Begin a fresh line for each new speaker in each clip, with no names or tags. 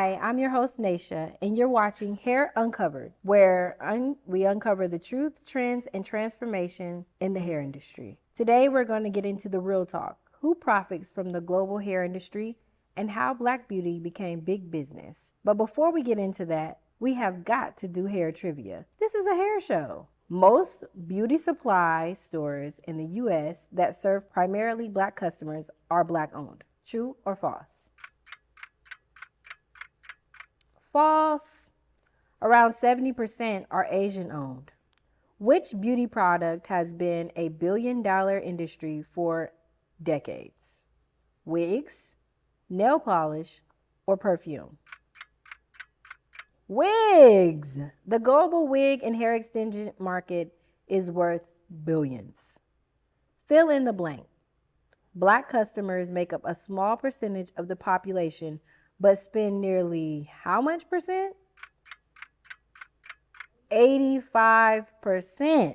Hi, I'm your host, Naisha, and you're watching Hair Uncovered, where we uncover the truth, trends, and transformation in the hair industry. Today, we're going to get into the real talk, who profits from the global hair industry, and how Black beauty became big business. But before we get into that, we have got to do hair trivia. This is a hair show. Most beauty supply stores in the U.S. that serve primarily Black customers are Black owned. True or false? False. Around 70% are Asian owned. Which beauty product has been a billion-dollar industry for decades? Wigs, nail polish, or perfume? Wigs. The global wig and hair extension market is worth billions. Fill in the blank. Black customers make up a small percentage of the population, but spend nearly how much percent? 85%.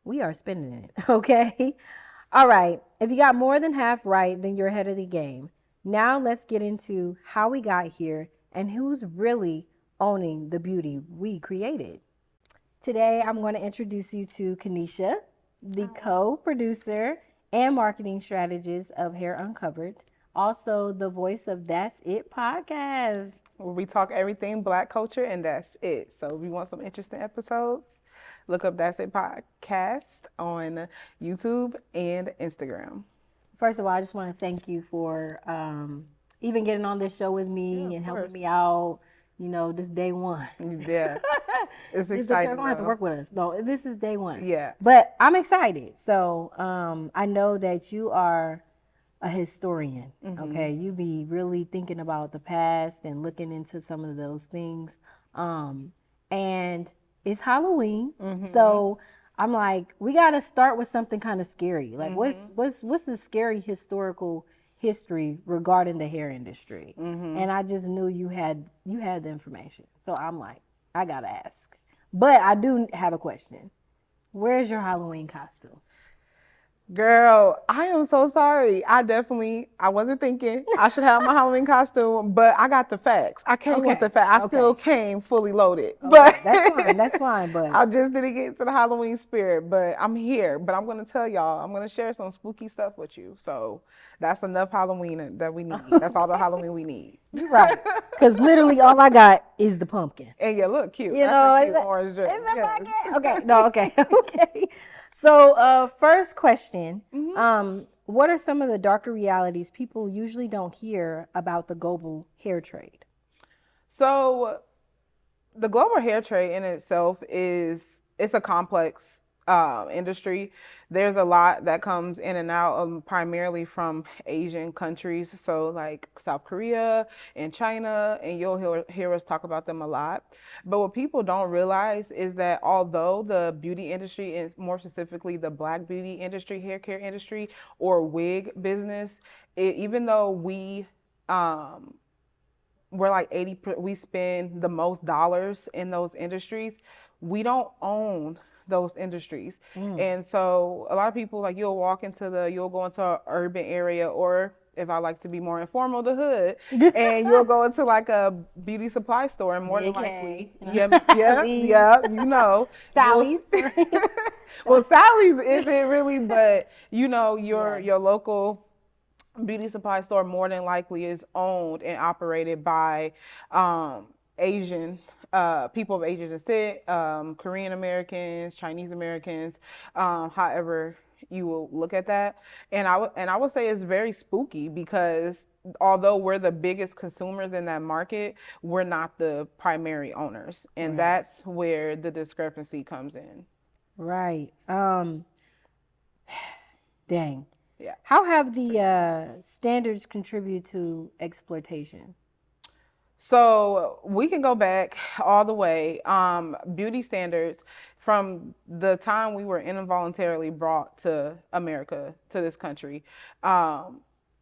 We are spending it, okay? All right, if you got more than half right, then you're ahead of the game. Now let's get into how we got here and who's really owning the beauty we created. Today, I'm going to introduce you to Kanisha, the co-producer and marketing strategist of Hair Uncovered, also the voice of That's It podcast,
where we talk everything Black culture and that's it. So if you want some interesting episodes, look up That's It podcast on YouTube and Instagram.
First of all, I just want to thank you for even getting on this show with me and helping me out. You know, this day one.
Yeah, it's exciting.
You're gonna have to work with us. No, this is day one.
Yeah,
but I'm excited. So I know that you are a historian. Okay, you be really thinking about the past and looking into some of those things. And it's Halloween, so I'm like, we gotta start with something kind of scary. Like, what's the scary historical history regarding the hair industry? And I just knew you had the information, so I'm like, I gotta ask. But I do have a question. Where's your Halloween costume?
Girl, I am so sorry. I wasn't thinking I should have my Halloween costume, but I got the facts. I came with the facts. I still came fully loaded. But
that's fine, but
I just didn't get into the Halloween spirit, but I'm here. But I'm going to tell y'all, I'm going to share some spooky stuff with you. So that's enough Halloween that we need. That's all the Halloween we need.
You're right. Because literally all I got is the pumpkin.
And you look cute.
You
that's
know,
a cute orange dress.
Okay. So first question, what are some of the darker realities people usually don't hear about the global hair trade?
So the global hair trade in itself it's a complex industry. There's a lot that comes in and out, primarily from Asian countries, so like South Korea and China, and you'll hear us talk about them a lot. But what people don't realize is that although the beauty industry, is more specifically the Black beauty industry, hair care industry, or wig business, even though we're like we spend the most dollars in those industries, we don't own those industries. And so a lot of people, like, you'll go into an urban area, or if I like to be more informal, the hood, and you'll go into like a beauty supply store, and more than likely, you know,
Sally's.
Well, Sally's isn't really, but you know, your local beauty supply store more than likely is owned and operated by Asian people of Asian descent, Korean Americans, Chinese Americans, however you will look at that. And I would say it's very spooky, because although we're the biggest consumers in that market, we're not the primary owners. And that's where the discrepancy comes in.
Right. Dang.
Yeah.
How have the standards contributed to exploitation?
So we can go back all the way. Beauty standards, from the time we were involuntarily brought to America, to this country,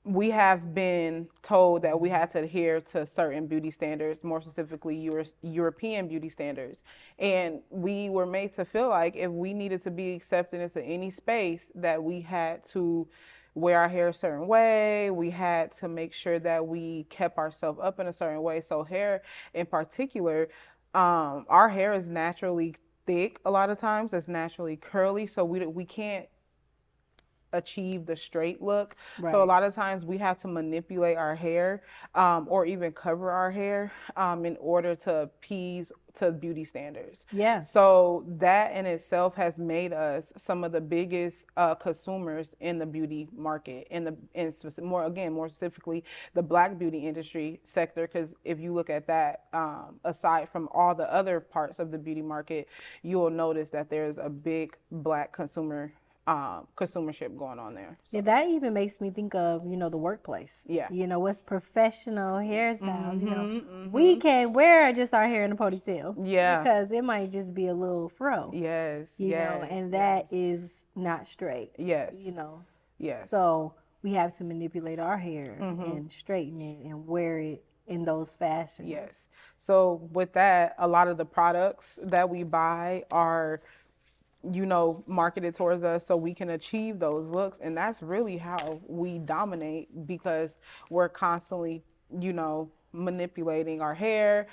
we have been told that we had to adhere to certain beauty standards, more specifically European beauty standards. And we were made to feel like if we needed to be accepted into any space, that we had to wear our hair a certain way. We had to make sure that we kept ourselves up in a certain way. So hair in particular, our hair is naturally thick a lot of times. It's naturally curly, so we can't achieve the straight look. So a
Right.
lot of times we have to manipulate our hair, or even cover our hair, in order to appease to beauty standards.
Yeah.
So that in itself has made us some of the biggest consumers in the beauty market, more specifically the Black beauty industry sector. Because if you look at that, aside from all the other parts of the beauty market, you will notice that there's a big Black consumership going on there.
Yeah,
So
that even makes me think of, the workplace.
yeah.
What's professional hairstyles. We
Mm-hmm.
can't wear just our hair in a ponytail
Yeah.
because it might just be a little fro,
Yes. Yes.
and
Yes.
that is not straight,
Yes.
you know.
Yes.
So we have to manipulate our hair
Mm-hmm.
and straighten it and wear it in those fashions.
Yes. So with that, a lot of the products that we buy are, marketed towards us so we can achieve those looks. And that's really how we dominate, because we're constantly, manipulating our hair,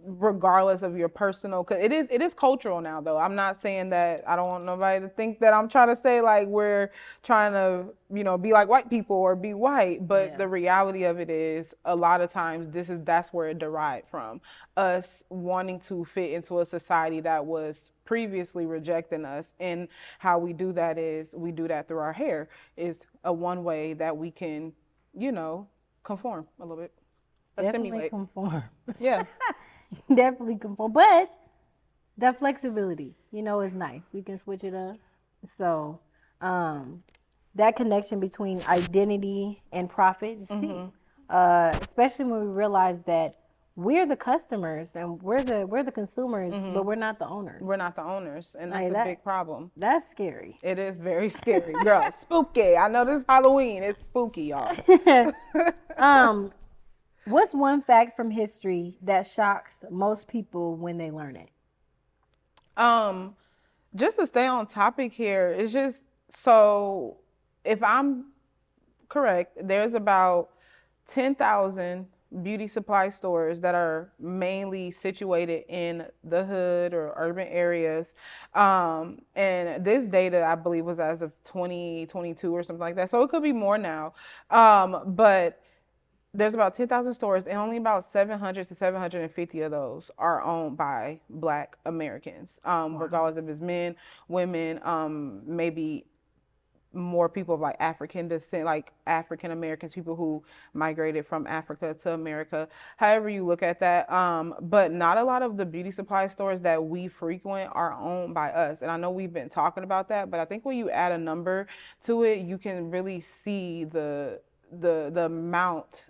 regardless of your personal, because it is cultural now, though. I'm not saying that, I don't want nobody to think that I'm trying to say like we're trying to, be like white people or be white, but
Yeah.
the reality of it is a lot of times that's where it derived from, us wanting to fit into a society that was previously rejecting us. And how we do that is we do that through our hair, is a one way that we can, conform a little bit,
Definitely
assimilate.
conform.
Yeah.
Definitely conform. But that flexibility, is nice. We can switch it up. So, that connection between identity and profit is key. Especially when we realize that we're the customers and we're the consumers, but we're not the owners.
We're not the owners, and that's
Like
a
that-
big problem.
That's scary.
It is very scary, girl. Spooky. I know this is Halloween. It's spooky, y'all.
What's one fact from history that shocks most people when they learn it?
Just to stay on topic here, it's just, so if I'm correct, there's about 10,000 beauty supply stores that are mainly situated in the hood or urban areas. And this data, I believe, was as of 2022 or something like that. So it could be more now. But there's about 10,000 stores, and only about 700 to 750 of those are owned by Black Americans, regardless if it's men, women, maybe more people of like African descent, like African Americans, people who migrated from Africa to America, however you look at that. But not a lot of the beauty supply stores that we frequent are owned by us. And I know we've been talking about that, but I think when you add a number to it, you can really see the amount,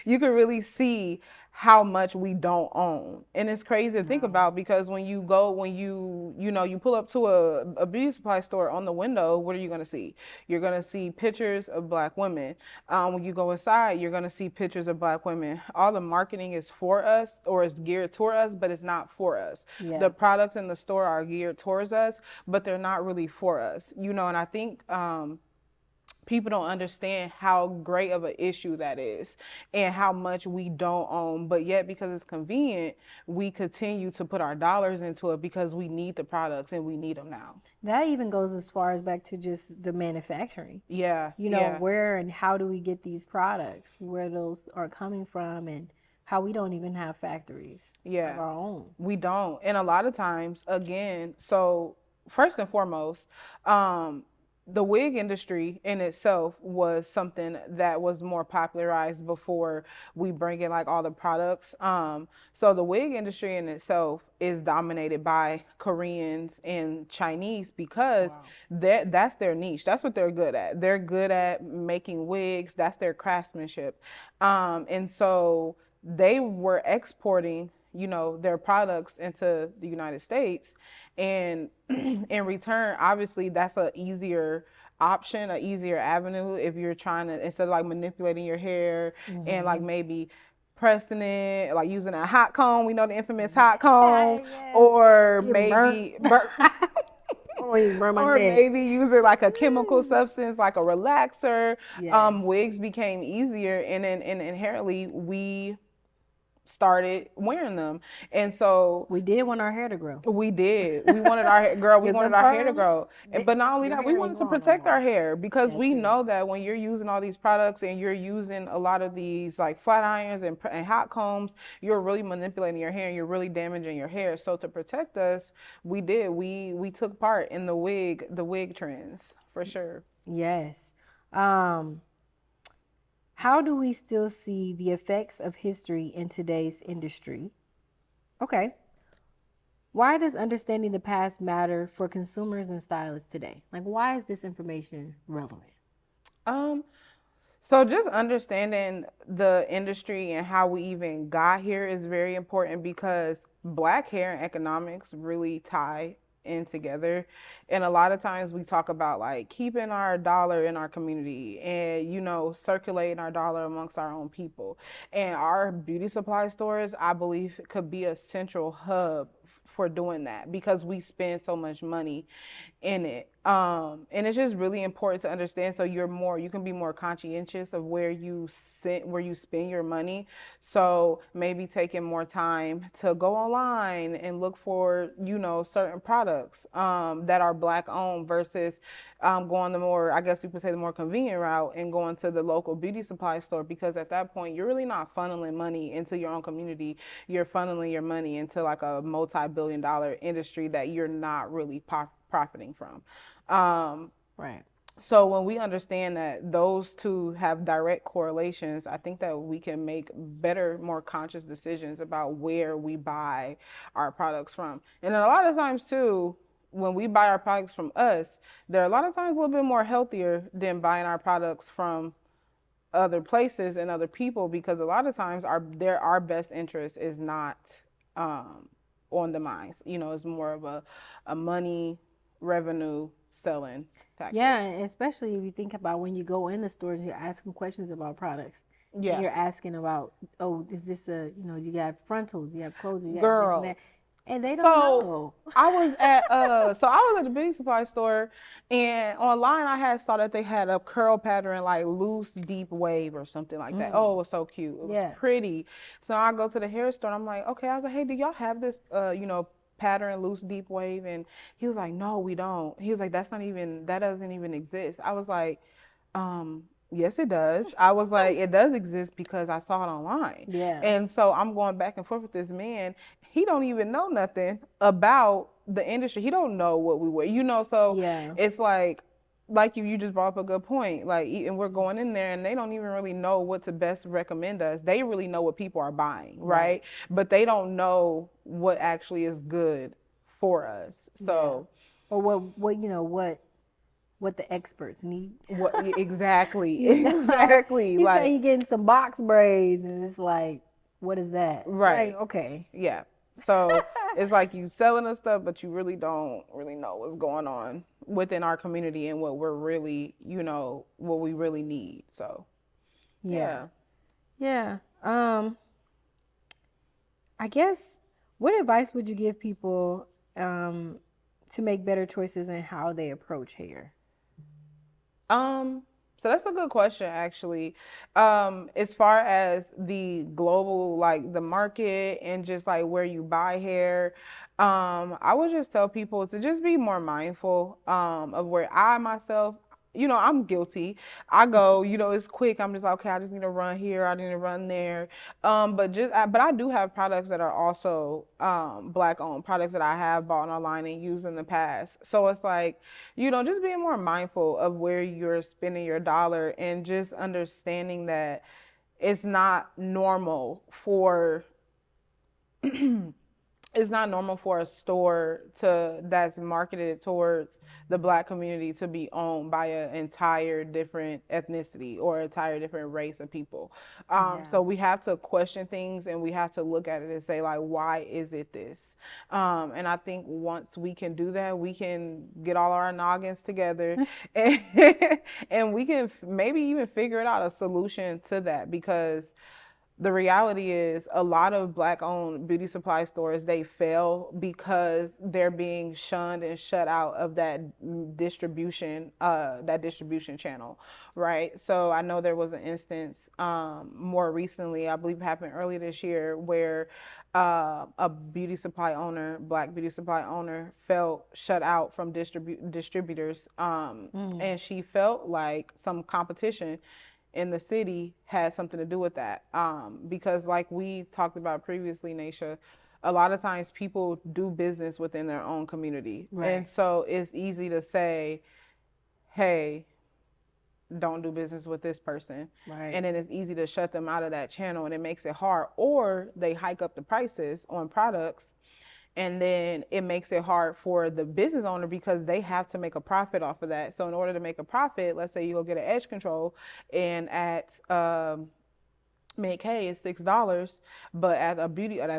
you can really see how much we don't own. And it's crazy to think about, because when you pull up to a beauty supply store, on the window, what are you going to see? You're going to see pictures of Black women. When you go inside, you're going to see pictures of Black women. All the marketing is for us, or it's geared toward us, but it's not for us.
Yeah.
The products in the store are geared towards us, but they're not really for us. And I think people don't understand how great of an issue that is, and how much we don't own, but yet, because it's convenient, we continue to put our dollars into it, because we need the products and we need them now.
That even goes as far as back to just the manufacturing.
Yeah.
Where and how do we get these products, where those are coming from, and how we don't even have factories of our own.
We don't. And a lot of times, again, so first and foremost, the wig industry in itself was something that was more popularized before we bring in like all the products. So the wig industry in itself is dominated by Koreans and Chinese, because that's their niche. That's what they're good at. They're good at making wigs. That's their craftsmanship. And so they were exporting, their products into the United States. And in return, obviously, that's an easier option, an easier avenue, if you're trying to, instead of like manipulating your hair and like maybe pressing it, like using a hot comb. We know the infamous hot comb,
Yes.
or
Get
maybe
don't even burn my
Or
neck.
maybe using like a chemical substance, like a relaxer.
Yes.
Wigs became easier, and inherently we started wearing them. And so
We did want our hair to grow.
we did. We wanted our hair, girl, we
Because
wanted
them
our hair to
perms,
grow. But not only
your
that, we
hair ain't
wanted to
growing no
protect
more.
our hair because
That
we
too.
know that when you're using all these products and you're using a lot of these like flat irons and hot combs, you're really manipulating your hair and you're really damaging your hair. So to protect us, we did. We took part in the wig trends for sure.
Yes. Um, how do we still see the effects of history in today's industry? Okay. Why does understanding the past matter for consumers and stylists today? Like, why is this information relevant?
Um, So just understanding the industry and how we even got here is very important because black hair and economics really tie in together. And a lot of times we talk about like keeping our dollar in our community and circulating our dollar amongst our own people. And our beauty supply stores, I believe, could be a central hub for doing that because we spend so much money in it. And it's just really important to understand so you can be more conscientious of where you spend your money. So maybe taking more time to go online and look for, certain products that are black owned versus going the more, I guess you could say, the more convenient route and going to the local beauty supply store because at that point you're really not funneling money into your own community. You're funneling your money into like a multi-billion-dollar industry that you're not really profiting from.
Right.
So when we understand that those two have direct correlations, I think that we can make better, more conscious decisions about where we buy our products from. And then a lot of times too, when we buy our products from us, they're a lot of times a little bit more healthier than buying our products from other places and other people because a lot of times our best interest is not um, on the minds. It's more of a money revenue selling tactic.
Yeah, and especially if you think about when you go in the stores, you're asking questions about products. And
Yeah.
you're asking about, oh, is this you got frontals, you have closures, you have this and
Girl.
that. And they don't
So
know.
I was at the beauty supply store and online I had saw that they had a curl pattern like loose deep wave or something like that. Oh, it was so cute. It was
Yeah.
pretty. So I go to the hair store and I'm like, okay, I was like, hey, do y'all have this pattern loose deep wave? And he was like, no, we don't. He was like, that doesn't even exist. I was like, yes, it does. I was like, it does exist because I saw it online.
Yeah.
And so I'm going back and forth with this man. He don't even know nothing about the industry. He don't know what we wear, so
Yeah.
it's like you just brought up a good point. Like, and we're going in there and they don't even really know what to best recommend us. They really know what people are buying, right? But they don't know what actually is good for us. So,
Or what the experts need.
what exactly,
You know?
exactly,
He said
like
he getting some box braids, and it's like, what is that?
right,
Like, okay.
yeah. So it's like you selling us stuff, but you really don't really know what's going on within our community and what we're really, what we really need. So
Yeah.
yeah.
Yeah. I guess what advice would you give people to make better choices in how they approach hair?
Um, so that's a good question, actually. As far as the global, like the market and just like where you buy hair, I would just tell people to just be more mindful, of where I myself, I'm guilty. I go, it's quick. I'm just like, okay, I just need to run here. I need to run there. But I do have products that are also, black owned products that I have bought online and used in the past. So it's like, just being more mindful of where you're spending your dollar and just understanding that it's not normal for it's not normal for a store that's marketed towards the black community to be owned by an entire different ethnicity or entire different race of people.
Yeah.
So we have to question things and we have to look at it and say like, why is it this? And I think once we can do that, we can get all our noggins together and, and we can maybe even figure it out a solution to that because the reality is a lot of Black owned beauty supply stores, they fail because they're being shunned and shut out of that distribution channel, right? So I know there was an instance more recently, I believe it happened earlier this year, where a beauty supply owner, Black beauty supply owner, felt shut out from distributors, and she felt like some competition in the city had something to do with that. Because like we talked about previously, Naisha, a lot of times people do business within their own community. Right. And so it's easy to say, hey, don't do business with this person. Right. And then it's easy to shut them out of that channel, and it makes it hard. Or they hike up the prices on products, and then it makes it hard for the business owner because they have to make a profit off of that. So in order to make a profit, let's say you go get an edge control, and at Make Hay is $6, but at a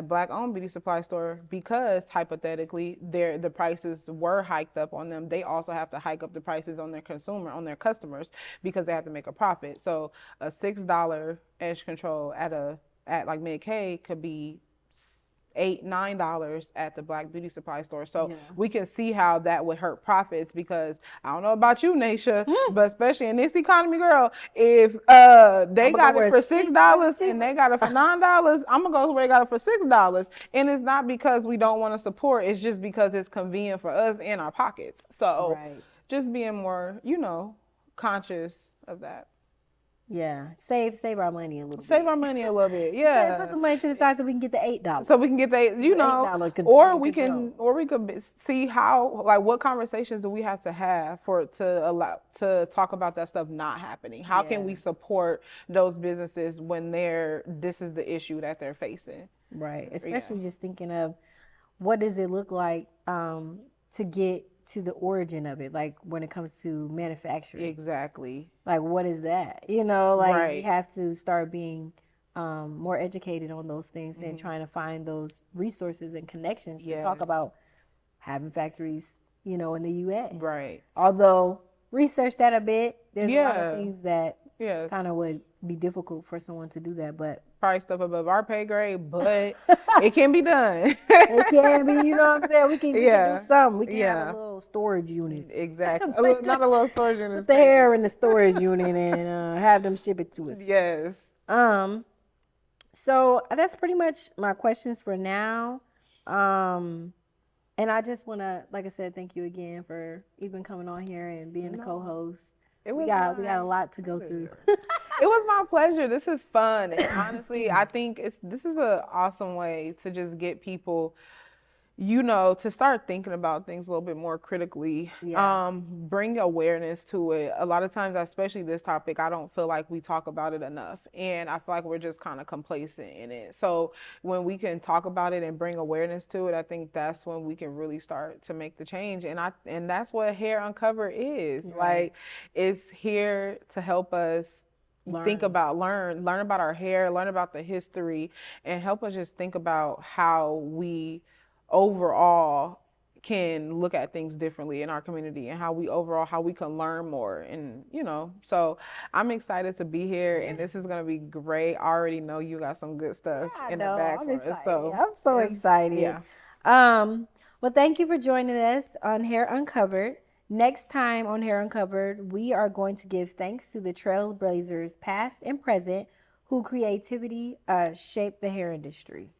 Black owned beauty supply store, because hypothetically the prices were hiked up on them, they also have to hike up the prices on their customers, because they have to make a profit. So a $6 edge control at like Make Hay could be $8-9 at the Black beauty supply store. So we can see how that would hurt profits, because I don't know about you, Naisha, but especially in this economy, girl, if they got it for $6 and they got it for $9, I'm gonna go where they got it for $6. And it's not because we don't want to support, it's just because it's convenient for us in our pockets. So just being more, conscious of that.
Yeah, save our money a little bit.
Save our money a little bit, yeah.
Put some money to the side so we can get the $8.
So we can get the, or we could see how, like, what conversations do we have to have to talk about that stuff not happening? How can we support those businesses when this is the issue that they're facing?
Right, especially just thinking of what does it look like to get to the origin of it, like when it comes to manufacturing.
Exactly.
Like, what is that? We have to start being more educated on those things and trying to find those resources and connections to talk about having factories, in the U.S.
Right.
Although research that a bit, there's a lot of things that kind of would be difficult for someone to do that, but
probably stuff above our pay grade, but it can be done.
It can be, you know what I'm saying? We can do something. We can have a little storage unit.
Exactly. Not a little storage unit.
Put the hair in the storage unit and have them ship it to us.
Yes.
So that's pretty much my questions for now. And I just want to, like I said, thank you again for even coming on here and being the co-host. We got a lot to go through.
It was my pleasure. This is fun. And honestly, I think this is an awesome way to just get people, to start thinking about things a little bit more critically. Bring awareness to it. A lot of times, especially this topic, I don't feel like we talk about it enough. And I feel like we're just kind of complacent in it. So when we can talk about it and bring awareness to it, I think that's when we can really start to make the change. And that's what Hair Uncovered is. Like, it's here to help us think about, learn about our hair, learn about the history, and help us just think about how we overall can look at things differently in our community, and how we can learn more. And so I'm excited to be here, and this is gonna be great. I already know you got some good stuff in the back for us. So
I'm so excited. Well, thank you for joining us on Hair Uncovered. Next time on Hair Uncovered, we are going to give thanks to the trailblazers past and present who creativity shaped the hair industry.